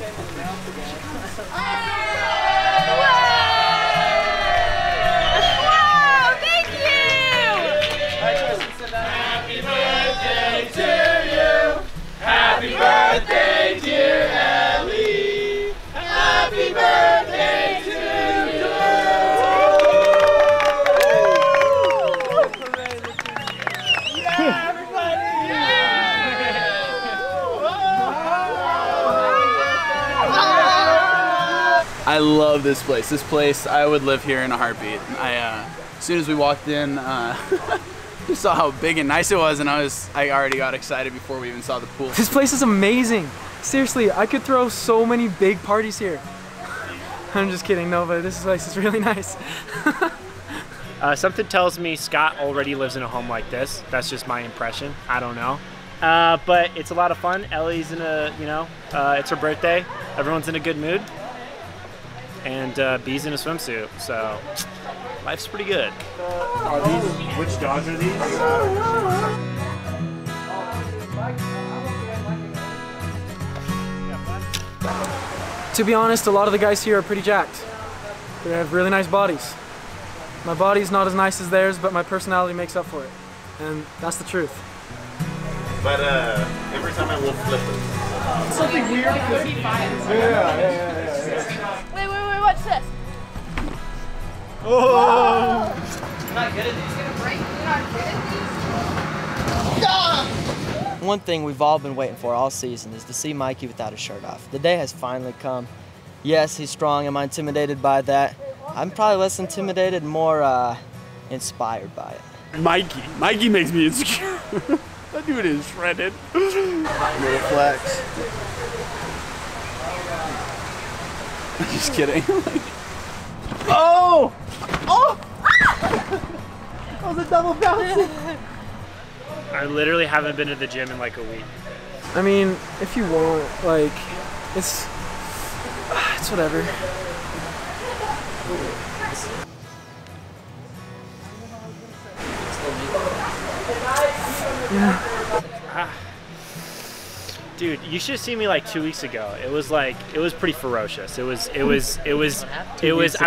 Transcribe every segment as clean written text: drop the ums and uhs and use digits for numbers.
Wow, thank you! Happy birthday to you! Happy birthday, dear Ellie! Happy birthday to you! Yeah, everybody! I love this place. This place, I would live here in a heartbeat. As soon as we walked in, we saw how big and nice it was, and I already got excited before we even saw the pool. This place is amazing. Seriously, I could throw so many big parties here. I'm just kidding, no, but this place is really nice. Something tells me Scott already lives in a home like this. That's just my impression. I don't know. But it's a lot of fun. Ellie's in a, it's her birthday. Everyone's in a good mood. And B's in a swimsuit, so life's pretty good. Are these, which dogs are these? To be honest, a lot of the guys here are pretty jacked. They have really nice bodies. My body's not as nice as theirs, but my personality makes up for it. And that's the truth. But every time I will flip it. It's something weird because... Wait, watch this. Oh! You're not good at these. You're not good at these. One thing we've all been waiting for all season is to see Mikey without his shirt off. The day has finally come. Yes, he's strong. Am I intimidated by that? I'm probably less intimidated, more inspired by it. Mikey makes me insecure. That dude is shredded. Little flex. I'm just kidding. Oh! Oh! That was a double bounce. I literally haven't been to the gym in like a week. I mean, if you want, like, it's whatever. Yeah. Dude, you should have seen me like 2 weeks ago. It was pretty ferocious. I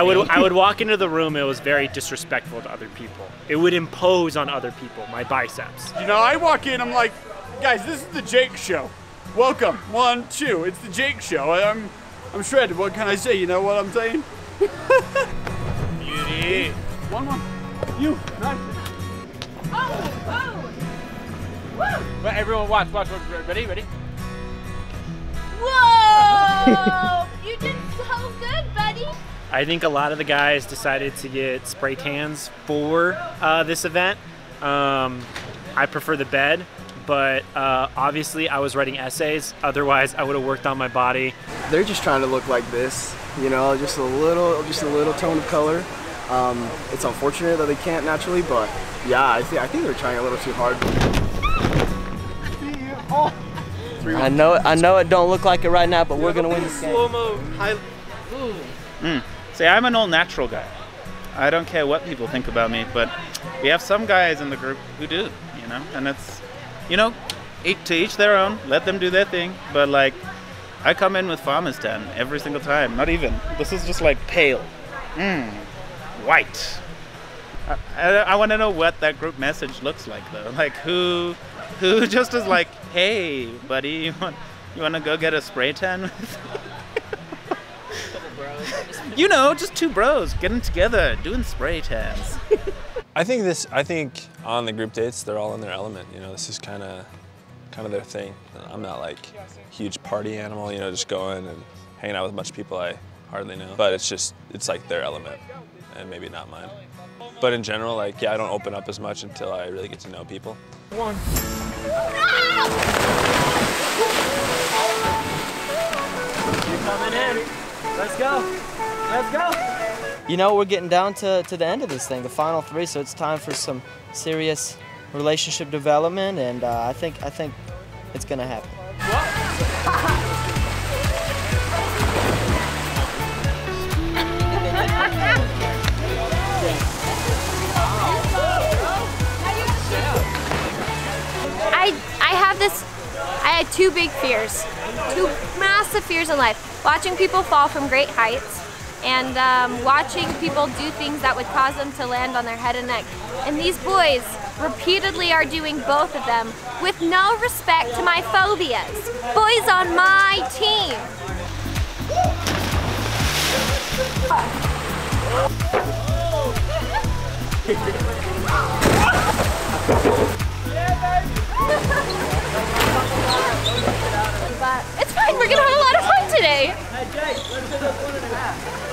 would walk into the room, it was very disrespectful to other people. It would impose on other people, my biceps. You know, I walk in, I'm like, guys, this is the Jake Show. Welcome, 1, 2, it's the Jake Show. I'm shredded, what can I say, you know what I'm saying? Beauty. 1, 1, you, nice. Oh! Woo! Wait, everyone watch, ready? Whoa! You did so good, buddy. I think a lot of the guys decided to get spray tans for this event. I prefer the bed, but obviously I was writing essays. Otherwise, I would have worked on my body. They're just trying to look like this, you know, just a little tone of color. It's unfortunate that they can't naturally, but yeah, I think they're trying a little too hard. I know it don't look like it right now, but we're gonna win this game. Slow-mo. See, I'm an old natural guy. I don't care what people think about me, but we have some guys in the group who do, you know, and it's, you know, to each their own. Let them do their thing. But like, I come in with farmer's tan every single time. Not even. This is just like pale, white. I want to know what that group message looks like though. Like who just is like, hey, buddy, you want to go get a spray tan with me? You know, just two bros getting together, doing spray tans. I think on the group dates, they're all in their element. You know, this is kind of their thing. I'm not like a huge party animal, you know, just going and hanging out with a bunch of people I hardly know. But it's like their element, and maybe not mine. But in general, like, yeah, I don't open up as much until I really get to know people. One. You're coming in. Let's go. Let's go. You know, we're getting down to the end of this thing, the final three, so it's time for some serious relationship development, and I think it's gonna happen. I had two big fears. two massive fears in life. Watching people fall from great heights and watching people do things that would cause them to land on their head and neck. And these boys repeatedly are doing both of them with no respect to my phobias. Boys on my team. But it's fine, we're gonna have a lot of fun today. Hey Jake, let's do this 1.5.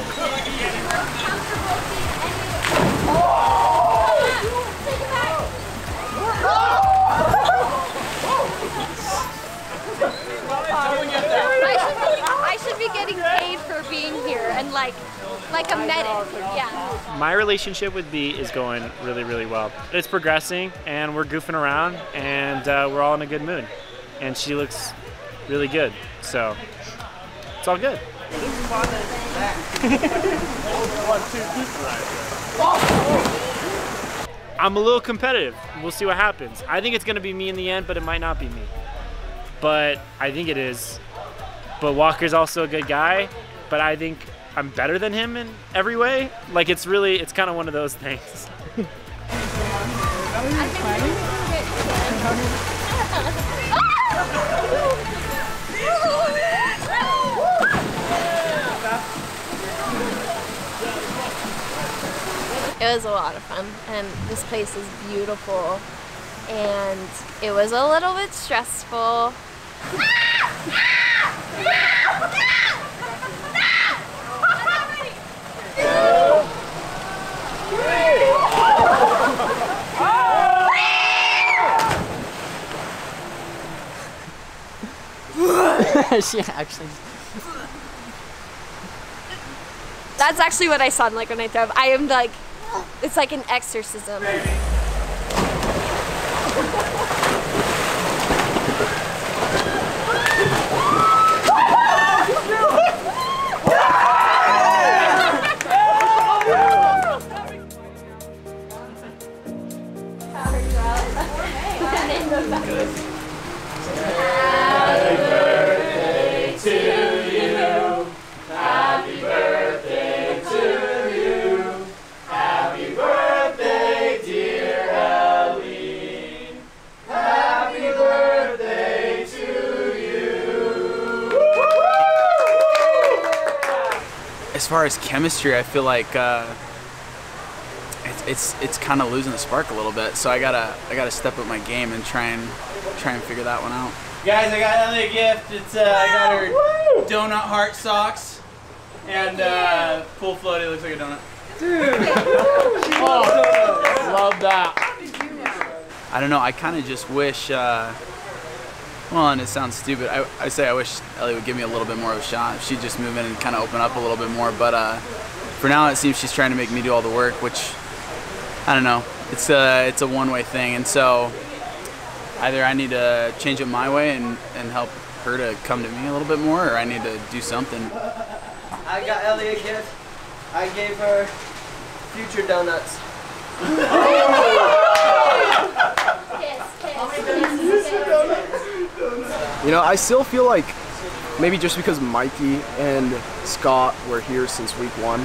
I should be getting paid for being here and like a medic. Yeah. My relationship with B is going really, really well. It's progressing, and we're goofing around, and we're all in a good mood. And she looks really good, so it's all good. I'm a little competitive. We'll see what happens. I think it's going to be me in the end, but it might not be me. But I think it is. But Walker's also a good guy, but I think I'm better than him in every way. Like, it's kind of one of those things. It was a lot of fun, and this place is beautiful, and it was a little bit stressful. She actually... That's actually what I sound like when I throw up. I am like, it's like an exorcism. As far as chemistry, I feel like it's kind of losing the spark a little bit. So I gotta step up my game and try and figure that one out. Guys, I got Ellie a gift. It's I got her donut heart socks and full floaty. Looks like a donut. Dude, oh, love that. I don't know. I kind of just wish. Well, and it sounds stupid. I say I wish Ellie would give me a little bit more of a shot. If she'd just move in and kind of open up a little bit more. But for now, it seems she's trying to make me do all the work, which I don't know. It's a one-way thing, and so either I need to change it my way and help her to come to me a little bit more, or I need to do something. I got Ellie a gift. I gave her future donuts. You know, I still feel like maybe just because Mikey and Scott were here since week 1,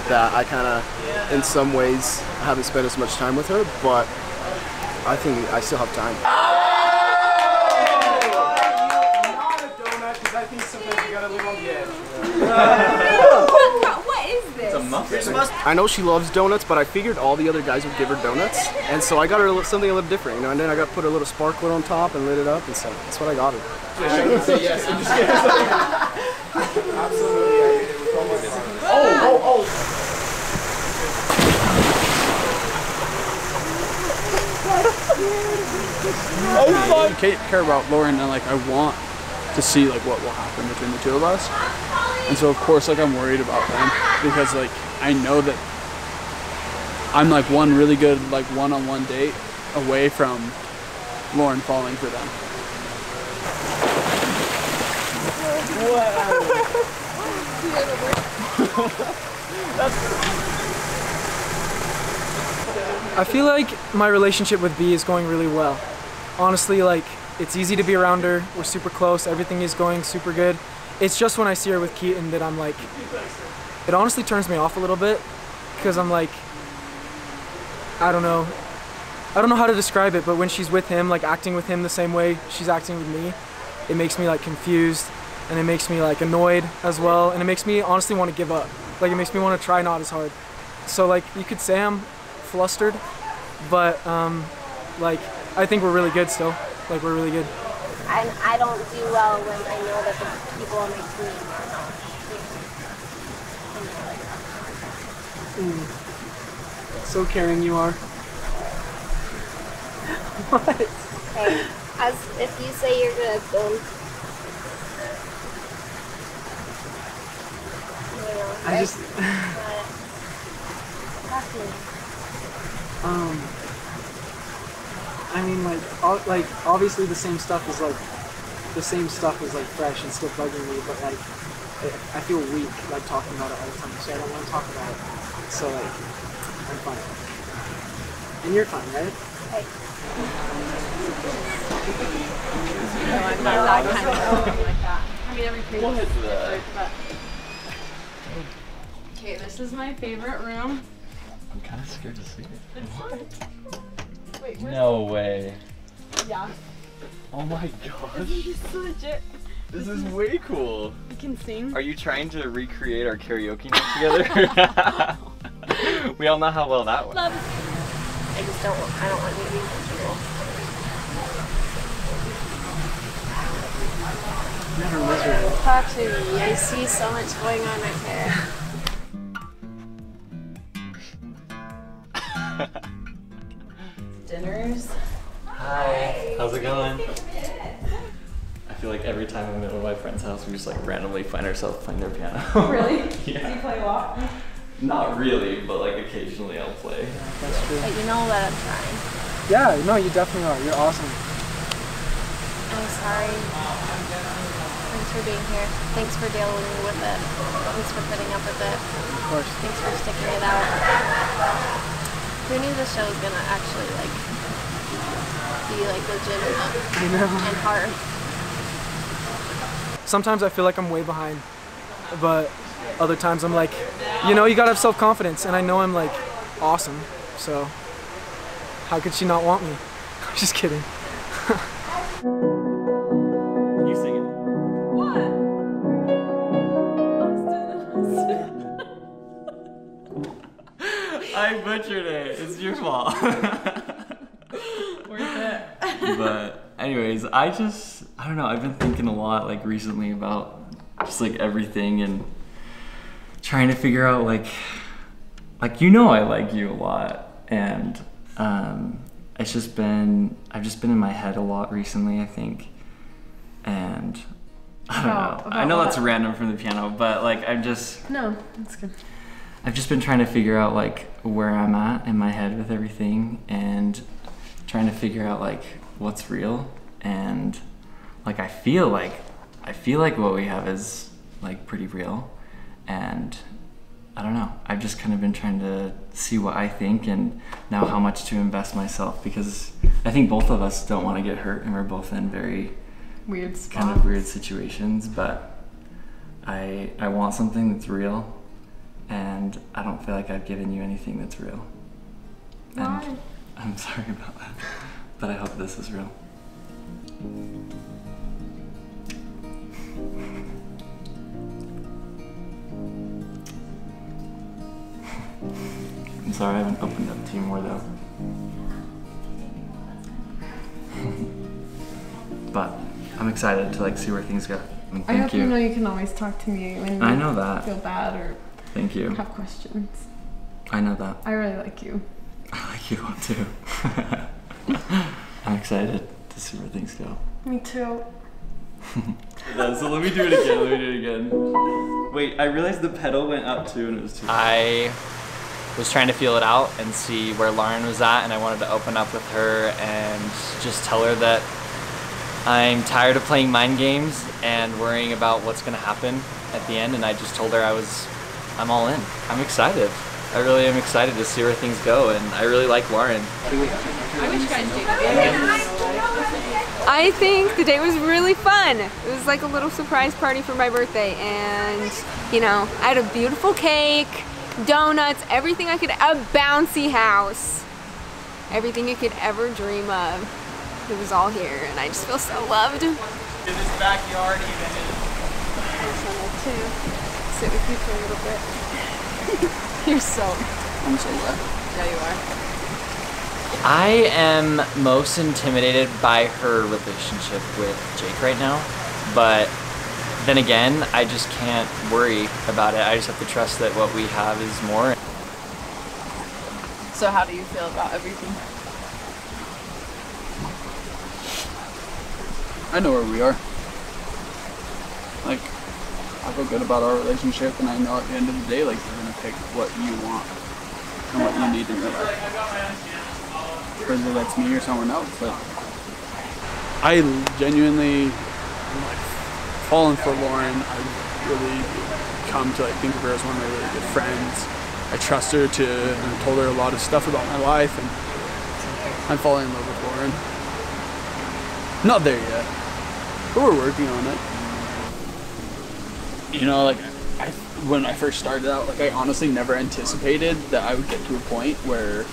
that I kind of, in some ways, haven't spent as much time with her, but I think I still have time. Not a donut, because I think sometimes you gotta live on the edge. What is this? It's a muffin. I know she loves donuts, but I figured all the other guys would give her donuts, and so I got her something a little different, you know. And then I got to put a little sparkler on top and lit it up, and so that's what I got her. Yes. Absolutely. I care about Lauren, and like I want to see like what will happen between the two of us. And so of course like I'm worried about them because like I know that I'm like one really good like one-on-one date away from Lauren falling for them. I feel like my relationship with B is going really well. Honestly, like it's easy to be around her. We're super close. Everything is going super good. It's just when I see her with Keaton that I'm like, it honestly turns me off a little bit because I'm like, I don't know how to describe it, but when she's with him, like acting with him the same way she's acting with me, it makes me like confused and it makes me like annoyed as well, and it makes me honestly want to give up. Like it makes me want to try not as hard. So like you could say I'm flustered, but like I think we're really good still. Like we're really good. And I don't do well when I know that the people on my team are not. So caring you are. What? Hey, as if you say you're good, then you know. I just I mean like obviously the same stuff is like fresh and still bugging me, but like I feel weak like talking about it all the time, so I don't want to talk about it. So like I'm fine. And you're fine, right? Hey. No, I'm not that kind of like that. I mean, every place is different, but... Okay, this is my favorite room. I'm kind of scared to sleep. Wait, no way. Yeah. Oh my gosh. This is legit. This is way cool. You can sing. Are you trying to recreate our karaoke night together? We all know how well that went. I don't want you to be miserable. Never miserable. Talk to me. I see so much going on right there. Dinners. Hi. How's it going? I feel like every time I'm at my friend's house, we just like randomly find ourselves playing their piano. Really? Yeah. Do you play a lot? Not really, but like occasionally I'll play. That's true. But you know that I'm trying. Yeah, no, you definitely are. You're awesome. I'm sorry. Thanks for being here. Thanks for dealing with it. Thanks for putting up with it. Of course. Thanks for sticking it out. Who knew the show was gonna actually like be like legitimate and hard? Sometimes I feel like I'm way behind, but other times I'm like, you know, you gotta have self-confidence, and I know I'm like awesome, so how could she not want me? I'm just kidding. You sing it. What? I butchered it. It's your fault. Worth it. But anyways, I don't know, I've been thinking a lot like recently about just like everything and trying to figure out like you know I like you a lot, and I've just been in my head a lot recently, I think, and I don't know. I know that's random from the piano, but like No, that's good. I've just been trying to figure out like where I'm at in my head with everything, and trying to figure out like what's real, and like I feel like what we have is like pretty real, and I don't know, I've just kind of been trying to see what I think and now how much to invest myself, because I think both of us don't want to get hurt, and we're both in very weird spots. kind of weird situations, but I want something that's real, and I don't feel like I've given you anything that's real. Why? And I'm sorry about that, but I hope this is real. I'm sorry I haven't opened up to you more though. But I'm excited to like see where things go. And I hope you know you can always talk to me when I you know that. feel bad or Thank you. have questions. I know that. I really like you. I like you all too. I'm excited to see where things go. Me too. Yeah, so let me do it again. Wait, I realized the pedal went up too and it was too I was trying to feel it out and see where Lauren was at, and I wanted to open up with her and just tell her that I'm tired of playing mind games and worrying about what's gonna happen at the end, and I just told her I'm all in. I'm excited. I really am excited to see where things go, and I really like Lauren. I wish you guys did. I think the day was really fun. It was like a little surprise party for my birthday, and you know, I had a beautiful cake, donuts, everything I could, a bouncy house, everything you could ever dream of. It was all here, and I just feel so loved. In this backyard even is. Too. Sit with you for a little bit. You're so. I'm so glad. Yeah, you are. I am most intimidated by her relationship with Jake right now, but then again, I just can't worry about it. I just have to trust that what we have is more. So how do you feel about everything? I know where we are. Like, I feel good about our relationship, and I know at the end of the day, like, you're gonna pick what you want and what you need in your life. Whether that's me or someone else, but I genuinely am like fallen for Lauren. I really come to like think of her as one of my really good friends. I trust her and I told her a lot of stuff about my life, and I'm falling in love with Lauren. Not there yet, but we're working on it. You know, like when I first started out, like I honestly never anticipated that I would get to a point where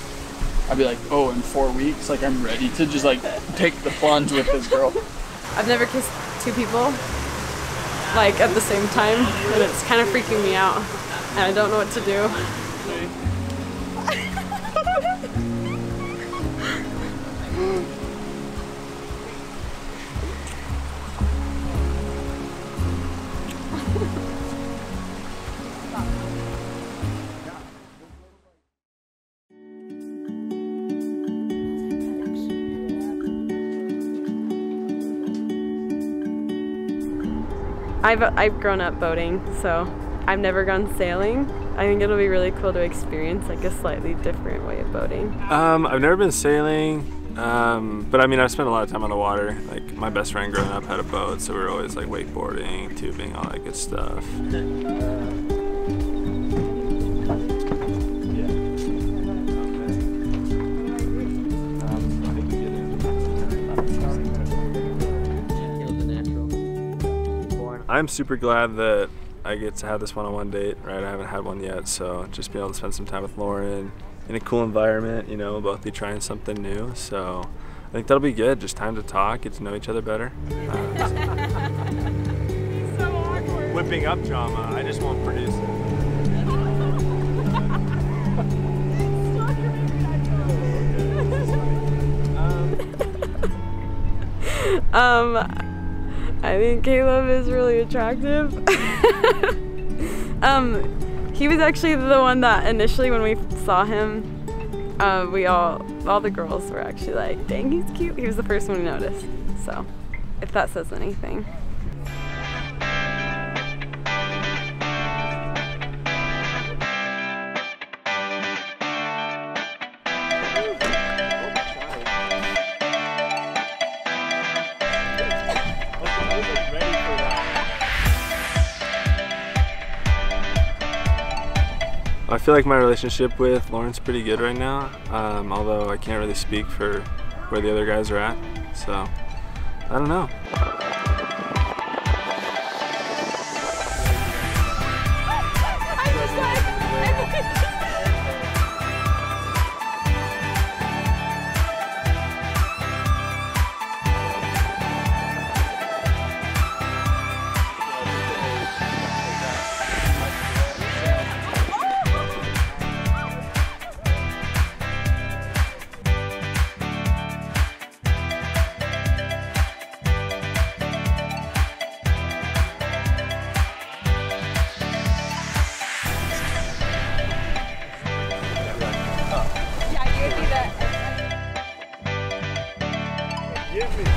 I'd be like, oh, in 4 weeks, like I'm ready to just like take the plunge with this girl. I've never kissed two people like at the same time, and it's kind of freaking me out, and I don't know what to do. I've grown up boating, so I've never gone sailing. I think it'll be really cool to experience like a slightly different way of boating. I've never been sailing, but I mean I've spent a lot of time on the water. Like my best friend growing up had a boat, so we were always like wakeboarding, tubing, all that good stuff. I'm super glad that I get to have this one-on-one date, right? I haven't had one yet, so just being able to spend some time with Lauren in a cool environment, you know, we'll both be trying something new, so I think that'll be good. Just time to talk, get to know each other better. So awkward. Whipping up drama, I just won't produce it. I think Caleb is really attractive. He was actually the one that initially when we saw him, all the girls were actually like, dang, he's cute. He was the first one we noticed. So, if that says anything. I feel like my relationship with Lauren's pretty good right now, although I can't really speak for where the other guys are at, so I don't know.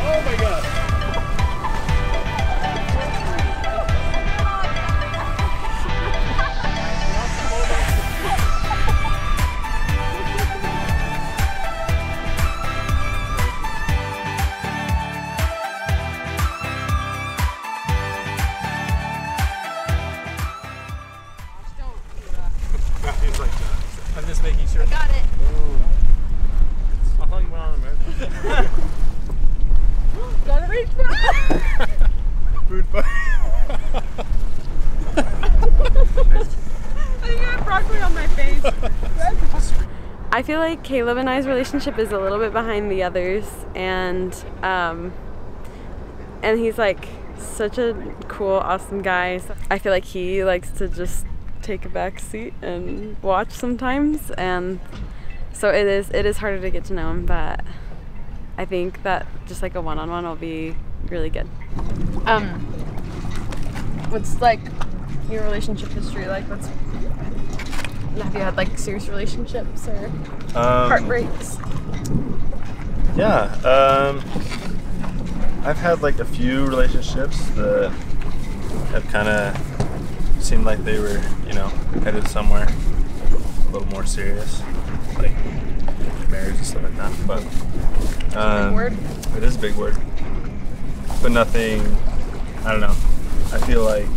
Oh my god. I'm just making sure. I got it. I thought you went on American. feel like Caleb and I's relationship is a little bit behind the others, and he's like such a cool, awesome guy. So I feel like he likes to just take a back seat and watch sometimes, and so it is harder to get to know him, but I think that just like a one-on-one will be really good. What's like your relationship history like? Have you had like serious relationships or heartbreaks? Yeah, I've had like a few relationships that have kind of seemed like they were, you know, headed somewhere a little more serious, like marriage and stuff like that. But big word. It is a big word, but nothing. I don't know. I feel like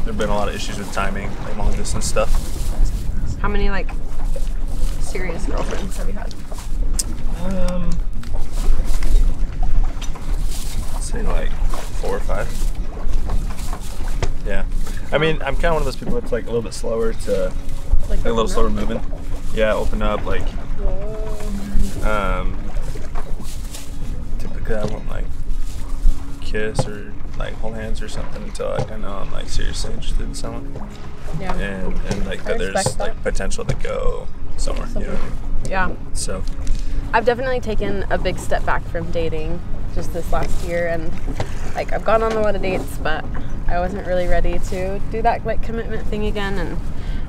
there've been a lot of issues with timing, like long distance stuff. How many like serious girlfriends have you had? I'd say like 4 or 5. Yeah. I mean, I'm kind of one of those people that's like a little bit slower to, like a little slower moving. Yeah, open up, like, typically I won't like kiss or like hold hands or something until like I know I'm like seriously interested in someone. Yeah. And like that there's like potential to go somewhere, you know what I mean? Yeah. So I've definitely taken a big step back from dating just this last year, and like I've gone on a lot of dates, but I wasn't really ready to do that like commitment thing again, and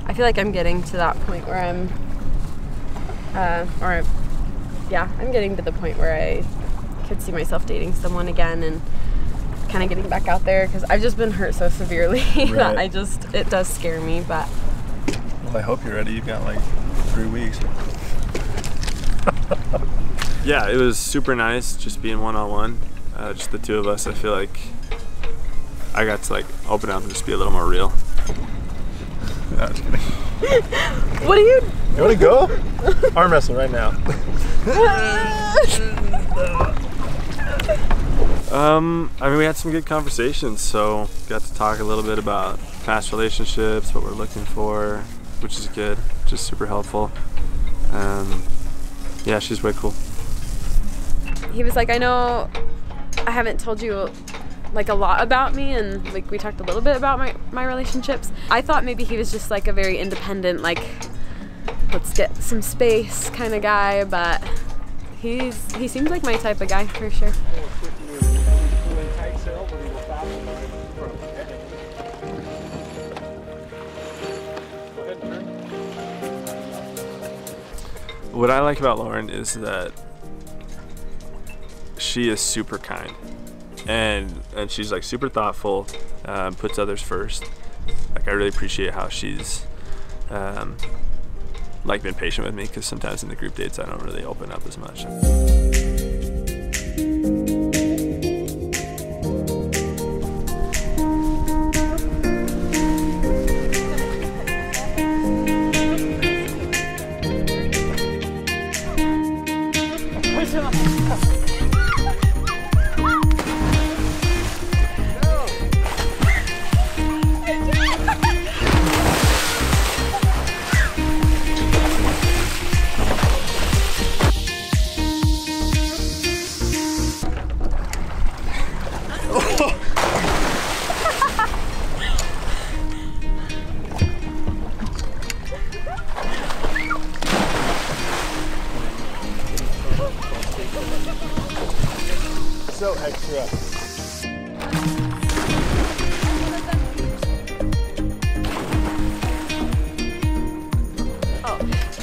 I feel like I'm getting to that point where I'm getting to the point where I could see myself dating someone again and kind of getting back out there, because I've just been hurt so severely that it does scare me. But well, I hope you're ready. You've got like 3 weeks. Yeah, it was super nice just being one-on-one, just the two of us. I feel like I got to like open up and just be a little more real. No, just kidding. What are you? You want to go? Arm wrestle right now. I mean, we had some good conversations, so got to talk a little bit about past relationships, what we're looking for, which is good, just super helpful. Yeah, she's way cool. He was like, I know I haven't told you like a lot about me, and like we talked a little bit about my relationships. I thought maybe he was just like a very independent, like let's get some space kind of guy, but he seems like my type of guy for sure. What I like about Lauren is that she is super kind, and she's like super thoughtful, puts others first. Like I really appreciate how she's like been patient with me, because sometimes in the group dates I don't really open up as much. So extra.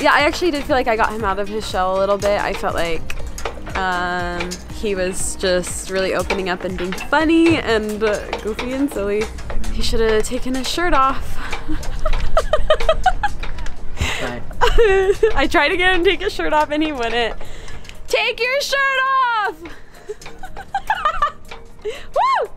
Yeah, I actually did feel like I got him out of his shell a little bit. I felt like he was just really opening up and being funny and goofy and silly. He should have taken his shirt off. I tried to get him to take his shirt off and he wouldn't. Take your shirt off! Woo!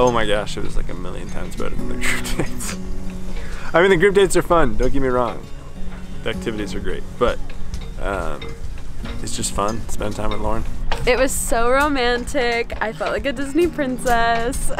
Oh my gosh, it was like a million times better than the group dates. I mean, the group dates are fun, don't get me wrong. The activities are great, but it's just fun, spend time with Lauren. It was so romantic. I felt like a Disney princess.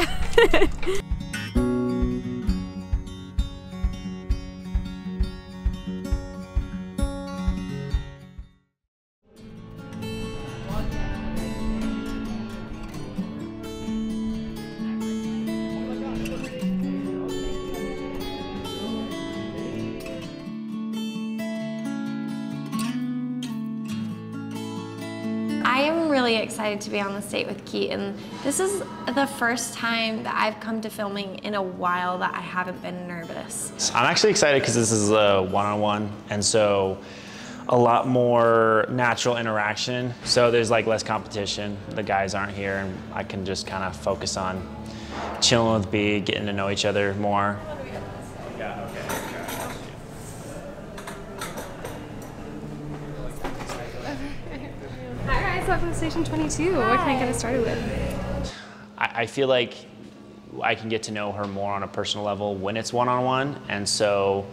I am really excited to be on this date with Kaitlin. This is the first time that I've come to filming in a while that I haven't been nervous. I'm actually excited because this is a one-on-one, and so a lot more natural interaction. So there's like less competition. The guys aren't here, and I can just kind of focus on chilling with B, getting to know each other more. Yeah, okay. Hi guys, welcome to Station 22. What can I get us started with? I feel like I can get to know her more on a personal level when it's one-on-one, and so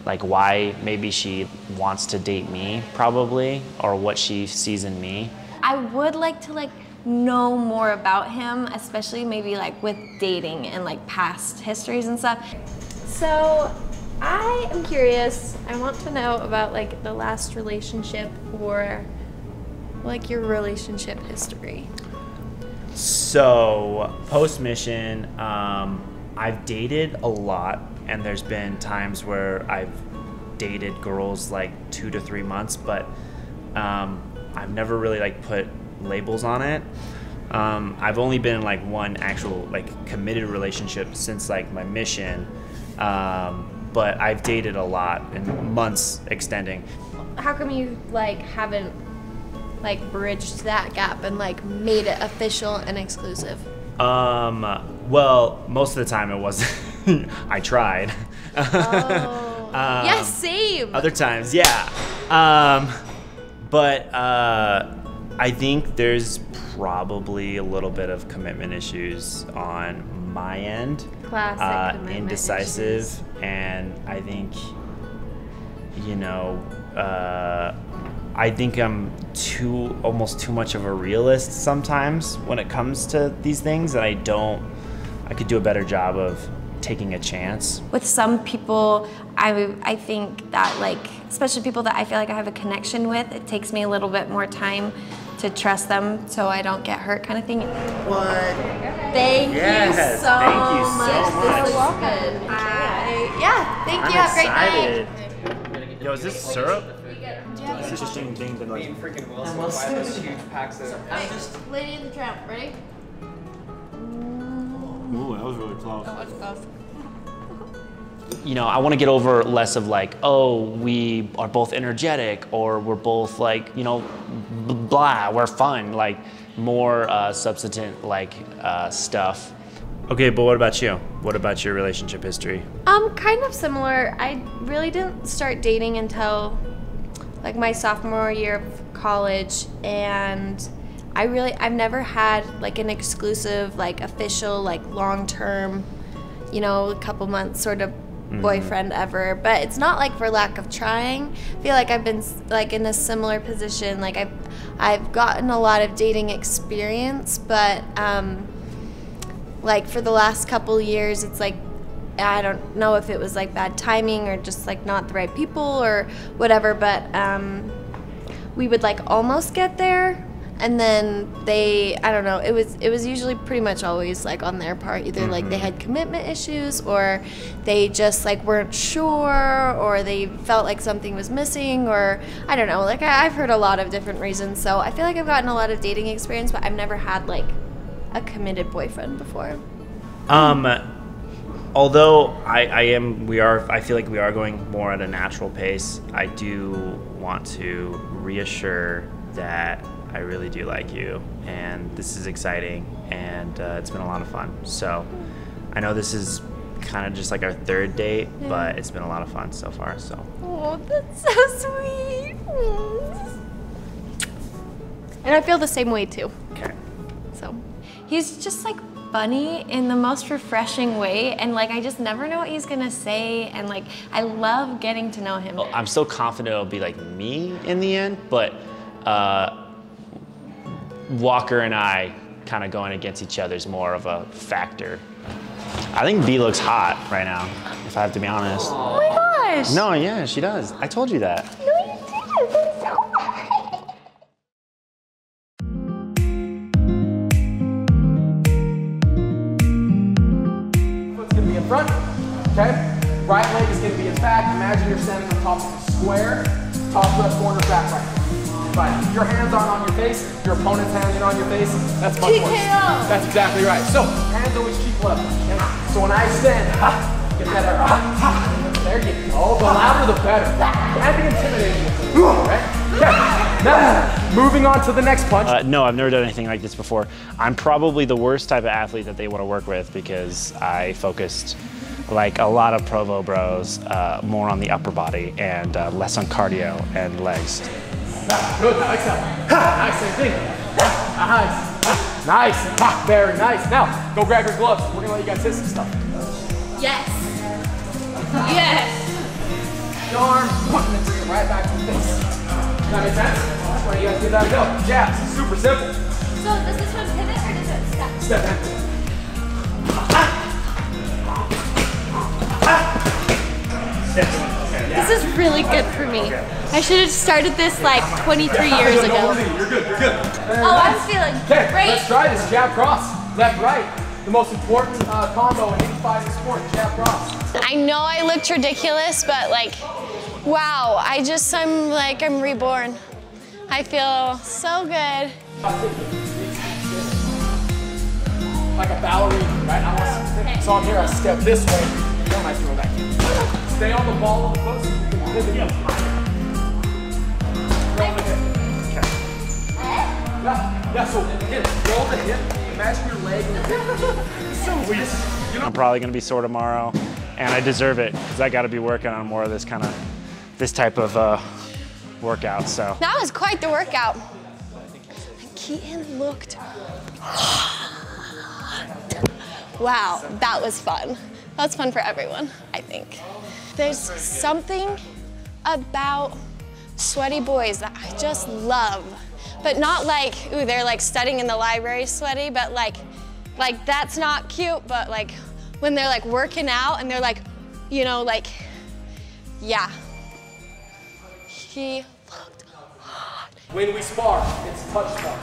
like why maybe she wants to date me probably, or what she sees in me. I would like to know more about him, especially maybe with dating and past histories and stuff. So I am curious, I want to know about the last relationship or your relationship history. So post-mission, I've dated a lot, and there's been times where I've dated girls 2 to 3 months, but I've never really put labels on it. I've only been in one actual committed relationship since my mission, but I've dated a lot and months extending. How come you haven't bridged that gap and made it official and exclusive? Well, most of the time it wasn't. I tried. Oh. Yeah, same. Other times, yeah. But I think there's probably a little bit of commitment issues on my end. Classic commitment indecisive, issues. and I think, I think I'm almost too much of a realist sometimes when it comes to these things, and I could do a better job of taking a chance. With some people, I think that especially people that I feel like I have a connection with, it takes me a little bit more time to trust them so I don't get hurt kind of thing. What? Thank you so much. This was good. Yeah, thank you. Have a great night. Yo, is this syrup? It's interesting thing to freaking Wilson buy those huge packs of. Hey, Lady and the Tramp, ready? Ooh, that was really close. That was close. I want to get over less of oh, we are both energetic, or we're both blah, we're fun, more substantive stuff. Okay, but what about you? What about your relationship history? Kind of similar. I really didn't start dating until my sophomore year of college, and I've never had an exclusive, official, long-term, a couple months sort of boyfriend ever. But it's not for lack of trying. I feel like I've been in a similar position. I've gotten a lot of dating experience, but for the last couple years, it's I don't know if it was bad timing or just not the right people or whatever, but we would almost get there, and then I don't know, it was usually pretty much always on their part, either they had commitment issues, or they just weren't sure, or they felt something was missing, or I don't know, I've heard a lot of different reasons. So I feel I've gotten a lot of dating experience, but I've never had a committed boyfriend before. Although I feel we are going more at a natural pace, I do want to reassure that I really do like you, and this is exciting, and it's been a lot of fun. So I know this is kind of just our third date, but it's been a lot of fun so far. So. Oh, that's so sweet. And I feel the same way too. Okay. So he's just funny in the most refreshing way, and like I just never know what he's gonna say, and like I love getting to know him. I'm still confident it'll be like me in the end, but Walker and I kind of going against each other is more of a factor. I think B looks hot right now, if I have to be honest. Oh my gosh! No, yeah, she does. I told you that. No, you didn't. That's so bad. Foot's gonna be in front, okay? Right leg is gonna be in back. Imagine you're standing on top of a square. Top left corner, back right. Fine. If your hands aren't on your face, your opponent's hands are on your face, that's much worse. That's exactly right. So, hands always cheek level. Okay? So when I stand, get that air. There you go. The louder the better. Can't be intimidating with it, right? Okay. Now, moving on to the next punch. No, I've never done anything like this before. I'm probably the worst type of athlete that they want to work with because I focused, like a lot of Provo bros, more on the upper body and less on cardio and legs. Good, nice. Nice, same thing. Nice. Nice. Very nice. Now, go grab your gloves. We're gonna let you guys hit some stuff. Yes. Yes. Your arm, and then bring it right back to the face. Does that make sense? That's why you guys give that a go. Jabs, super simple. So does this one pivot or does it step? Step in. This is really good for me. I should have started this like 23 years ago. You're good, you're good. Oh, I'm feeling great. Let's try this jab cross. Left, right. The most important combo in any fighting sport, jab cross. I know I looked ridiculous, but like, wow, I'm reborn. I feel so good. Like a ballerina, right? So I'm here, I step this way, then I throw back in. Stay on the ball of the foot so you can pivot in. Roll the hip. Okay. Yeah, so hip, roll the hip, imagine your leg and the hip. I'm probably gonna be sore tomorrow, and I deserve it, because I gotta be working on more of this type of workout, so. That was quite the workout. Keaton looked wow, that was fun. That was fun for everyone, I think. There's something about sweaty boys that I just love. But not like, ooh, they're like studying in the library sweaty, but like that's not cute, but like when they're like working out and they're like, you know, like, yeah. He looked hot. When we spar, it's touch spar.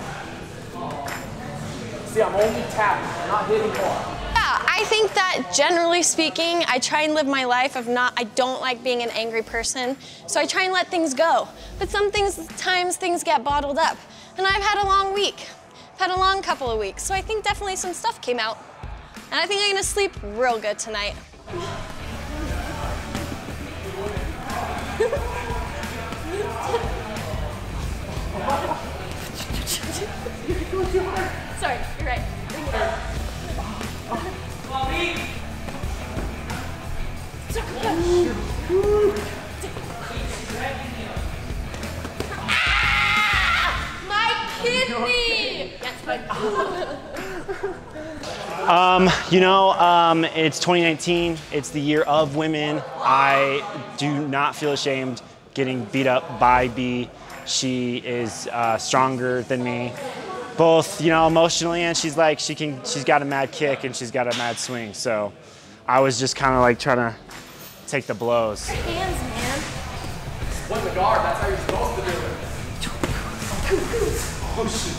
See, I'm only tapping, I'm not hitting hard. Yeah, I think that generally speaking, I try and live my life I don't like being an angry person, so I try and let things go. But sometimes things get bottled up. And I've had a long week. I've had a long couple of weeks, so I think definitely some stuff came out. And I think I'm gonna sleep real good tonight. Sorry, you're right. My kidney! That's fine. It's 2019. It's the year of women. I do not feel ashamed getting beat up by B. She is stronger than me, both emotionally, and she's got a mad kick and she's got a mad swing. So I was just kind of like trying to take the blows. Hands, man. Split the guard, that's how you're supposed to do it. Oh shit.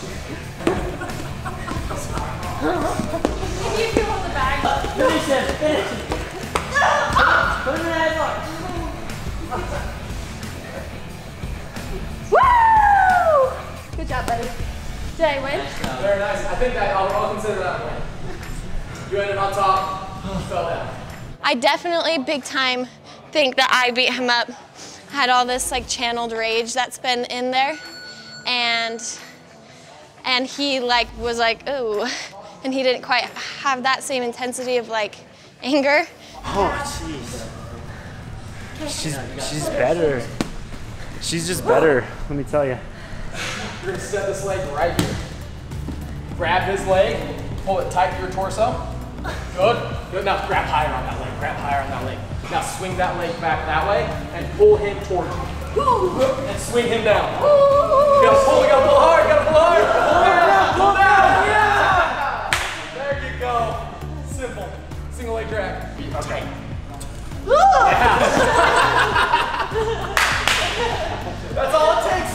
If you hold the bag. Finish it, finish it. Put it in the headlock. Woo! Good job, buddy. Did I win? Very nice. I think I'll consider that a win. You ended on top, fell down. I definitely big time think that I beat him up. I had all this like channeled rage that's been in there, and he like was like, ooh, and he didn't quite have that same intensity of like anger. Oh jeez. She's better. She's just better, let me tell you. You're gonna set this leg right here. Grab his leg, Pull it tight to your torso. Good. Good. Now grab higher on that leg. Grab higher on that leg. Now swing that leg back that way and pull him towards you. And swing him down. You gotta pull hard, you gotta pull hard. Pull down, yeah! There you go. Simple. Single leg drag. Okay. Yeah. That's all it takes.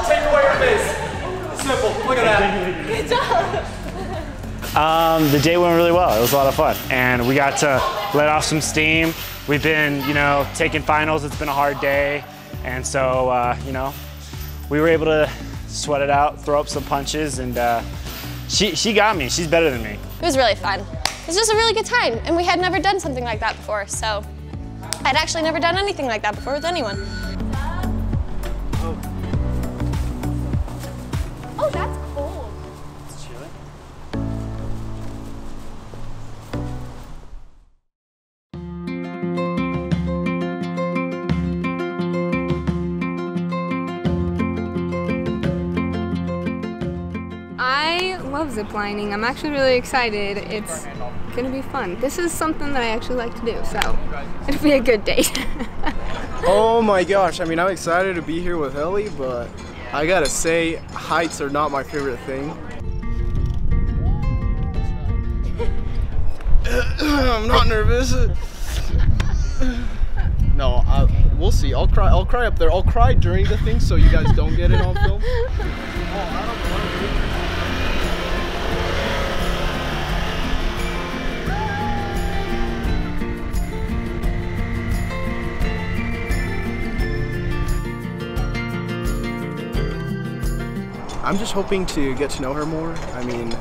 Take away your face. Simple. Look at that. Good job. The day went really well. It was a lot of fun, and we got to let off some steam. We've been, taking finals. It's been a hard day, and so, we were able to sweat it out, throw up some punches, and she got me. She's better than me. It was really fun. It was just a really good time, and we had never done something like that before, so I'd actually never done anything like that before with anyone. Oh, that's cold. It's chilly. I love ziplining. I'm actually really excited. It's gonna be fun. This is something that I actually like to do, so it'll be a good date. Oh my gosh, I mean, I'm excited to be here with Ellie, but I gotta say, heights are not my favorite thing. I'm not nervous. No, we'll see. I'll cry up there. I'll cry during the thing so you guys don't get it on film. I'm just hoping to get to know her more. I mean,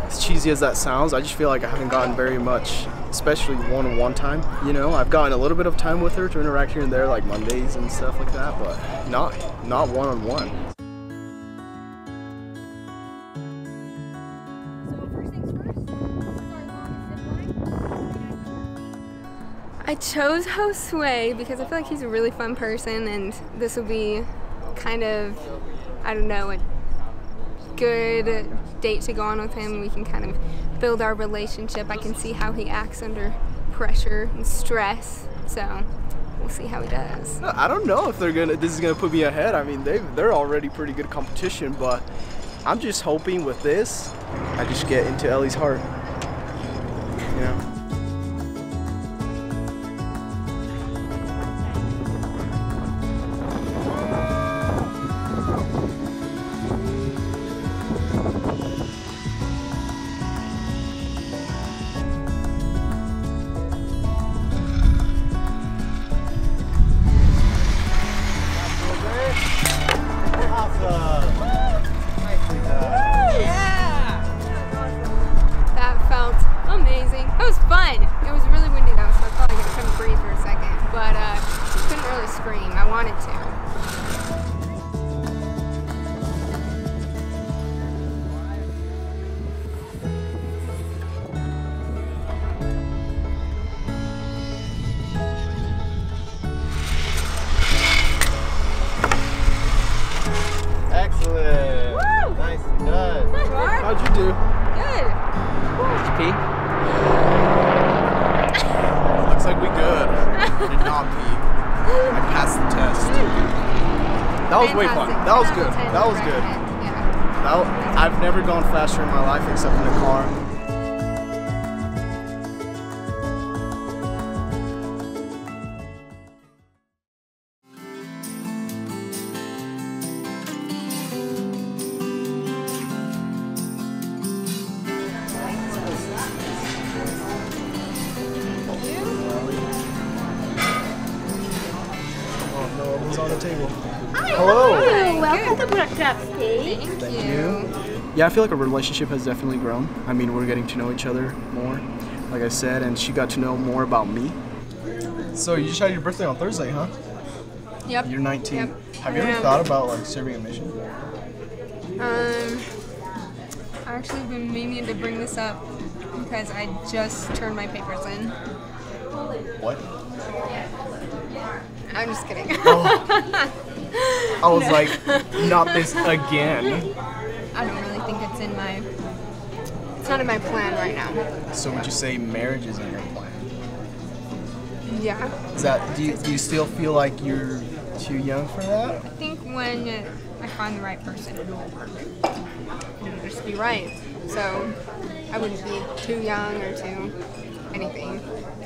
as cheesy as that sounds, I just feel like I haven't gotten very much, especially one-on-one time. I've gotten a little bit of time with her to interact here and there, like Mondays and stuff like that, but not one-on-one. I chose Josue because I feel like he's a really fun person, and this will be kind of, I don't know, a good date to go on with him. We can kind of build our relationship. I can see how he acts under pressure and stress, so we'll see how he does. I don't know if this is gonna put me ahead. I mean, they're already pretty good competition, but I'm just hoping with this, I just get into Ellie's heart. Excellent. Woo! Nicely done. How'd you do? Good. Did you pee? Looks like we good. Did not pee. I passed the test. That was way fun. That was good. That was good. I've never gone faster in my life except in a car. Yeah, I feel like our relationship has definitely grown. I mean, we're getting to know each other more, like I said, and she got to know more about me. So you just had your birthday on Thursday, huh? Yep. You're 19. Yep. Have you ever thought about like serving a mission? I actually been meaning to bring this up because I just turned my papers in. What? I'm just kidding. Oh. I was like, not this again. I don't really think it's in my not in my plan right now. So would you say marriage is in your plan? Yeah. Is that, do you still feel like you're too young for that? I think when I find the right person, it will work. It'll just be right. So I wouldn't be too young or too anything.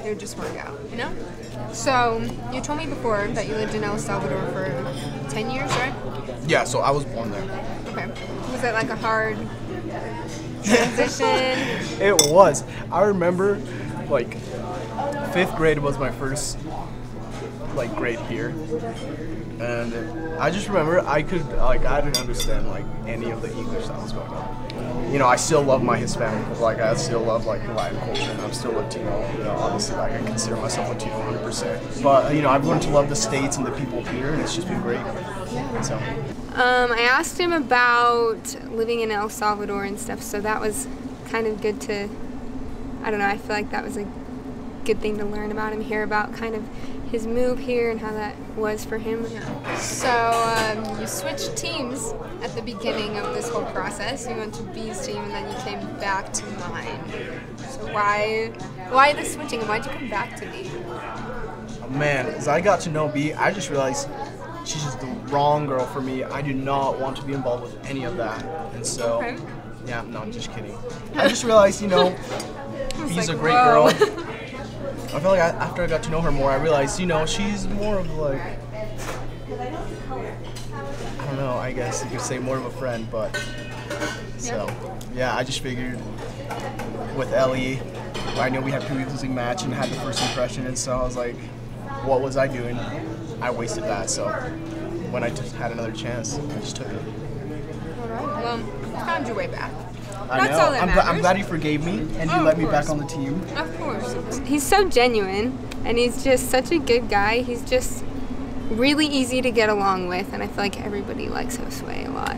It would just work out, you know? So you told me before that you lived in El Salvador for 10 years, right? Yeah, so I was born there. Okay. Was it like a hard transition? It was. I remember, like, 5th grade was my first, like, grade here. And I just remember I didn't understand, like, any of the English that was going on. You know, I still love my Hispanic, like, I still love, like, Latin culture, and I'm still Latino, you know, obviously, like, I consider myself Latino 100%. But, you know, I've learned to love the States and the people here, and it's just been great. Yeah. So. I asked him about living in El Salvador and stuff, so that was kind of good to, I don't know, I feel like that was a good thing to learn about him, hear about kind of his move here and how that was for him. Yeah. So you switched teams at the beginning of this whole process. You went to B's team and then you came back to mine. So why the switching and why'd you come back to B? Oh, man, as I got to know B, I just realized she's just the wrong girl for me. I do not want to be involved with any of that. And so, okay. Yeah, no, I'm just kidding. I just realized, you know, B's a great girl. I feel like after I got to know her more, I realized, you know, she's more of like, I don't know, I guess you could say more of a friend, but, so, yeah, I just figured with Ellie, I know we had a pre-losing match and had the first impression, and so I was like, what was I doing? I wasted that, so when I just had another chance, I just took it. All right, well, you found your way back. I know. I'm glad you forgave me and you let me back on the team. Of course. He's so genuine and he's just such a good guy. He's just really easy to get along with and I feel like everybody likes Josue a lot.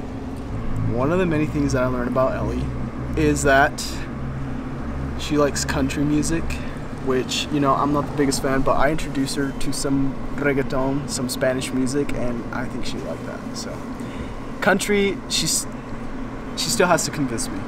One of the many things that I learned about Ellie is that she likes country music, which, you know, I'm not the biggest fan, but I introduced her to some reggaeton, some Spanish music, and I think she liked that. So country, she still has to convince me.